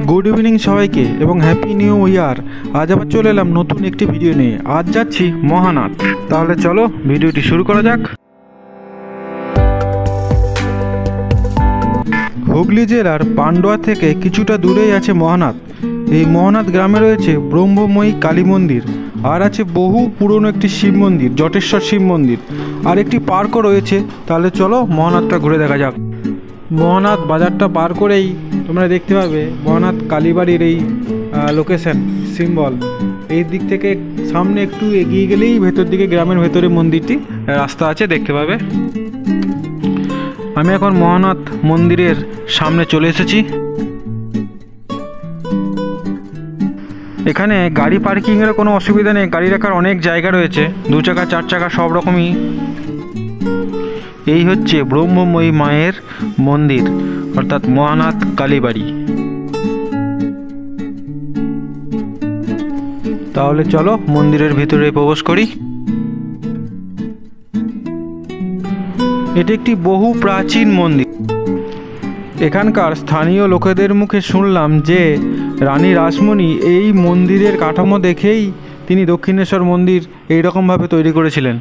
Good evening সবাইকে এবং happy new year. আজ আবার চলে এলাম নতুন একটি ভিডিও নিয়ে। আজ যাচ্ছি মহানাথ। তাহলে চলো ভিডিওটি শুরু করা যাক। হুগলি জেলার পান্ডুয়া থেকে কিছুটা দূরেই আছে মহানাথ। এই মহানাথ গ্রামে রয়েছে ব্রহ্মময়ী কালী মন্দির, আর আছে বহু পুরনো একটি শিব মন্দির, জটেশ্বর শিব মন্দির, আর একটি পার্কও রয়েছে। তাহলে চলো মহানাথটা ঘুরে দেখা যাক। মহানাথ বাজারটা পার করেই তোমরা দেখতে পাবে মহানাথ কালীবাড়ির এই লোকেশন সিম্বল। এই দিক থেকে সামনে একটু এগিয়ে গেলেই ভেতর দিকে গ্রামের ভেতরে মন্দিরটি রাস্তা আছে, দেখতে পাবে। আমি এখন মহানাথ মন্দিরের সামনে চলে এসেছি। এখানে গাড়ি পার্কিংয়ের কোনো অসুবিধা নেই, গাড়ি রাখার অনেক জায়গা রয়েছে, 2 চাকা 4 চাকা সব রকমই। এই হচ্ছে ব্রহ্মময়ী মায়ের মন্দির, অর্থাৎ মহানাথ কালীবাড়ি। তাহলে চলো মন্দিরের ভিতরে প্রবেশ করি। এটি একটি বহু প্রাচীন মন্দির। এখানকার স্থানীয় লোকেদের মুখে শুনলাম যে রানী রাসমণি এই মন্দিরের কাঠামো দেখেই তিনি দক্ষিণেশ্বর মন্দির এইরকমভাবে তৈরি করেছিলেন।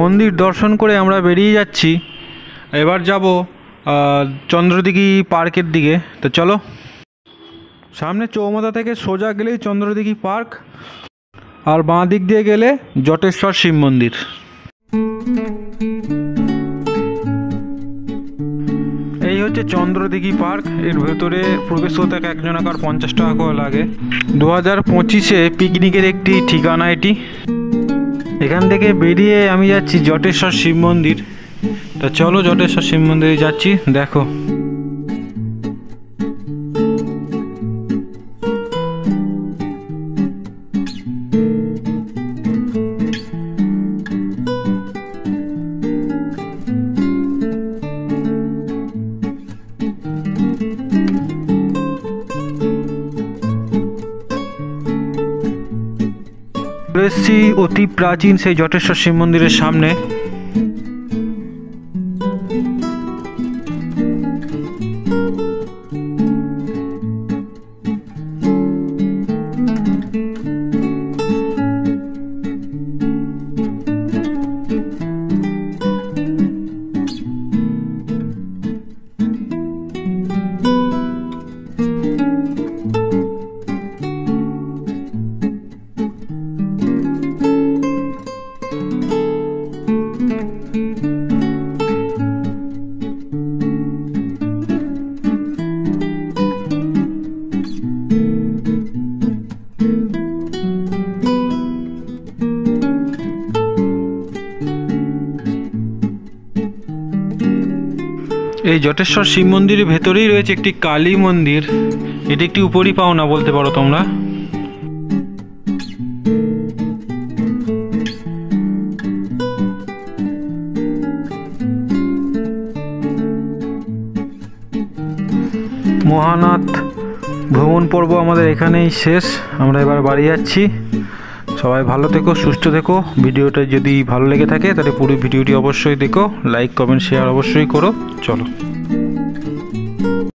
মন্দির দর্শন করে আমরা বেরিয়ে যাচ্ছি। এবার যাব চন্দ্রদিঘি পার্কের দিকে। তো চলো, সামনে চৌমাথা থেকে সোজা গেলেই চন্দ্রদিঘি পার্ক, আর বাঁ দিক দিয়ে গেলে জটেশ্বর শিব মন্দির। এই হচ্ছে চন্দ্রদিঘি পার্ক। এর ভেতরে প্রবেশ করতে একজনাকার 50 টাকা করে লাগে। 2025-এ পিকনিকের একটি ঠিকানা এটি। এখান থেকে বেরিয়ে আমি যাচ্ছি জটেশ্বর শিব মন্দির। তা চলো জটেশ্বর শিব মন্দিরে যাচ্ছি, দেখো। এসেছি অতি প্রাচীন সেই জটেশ্বর শিব মন্দিরের সামনে। এই জটেশ্বর শিব মন্দিরের ভেতরেই রয়েছে একটি কালী মন্দির। এটি একটি উপরি পাওনা বলতে পারো তোমরা। মহানাথ ভ্রমণ পর্ব আমাদের এখানেই শেষ। আমরা এবার বাড়ি যাচ্ছি। সবাই ভালো থেকো, সুস্থ থেকো। ভিডিওটা যদি ভালো লেগে থাকে তাহলে পুরো ভিডিওটি অবশ্যই দেখো, লাইক কমেন্ট শেয়ার অবশ্যই করো। চলো।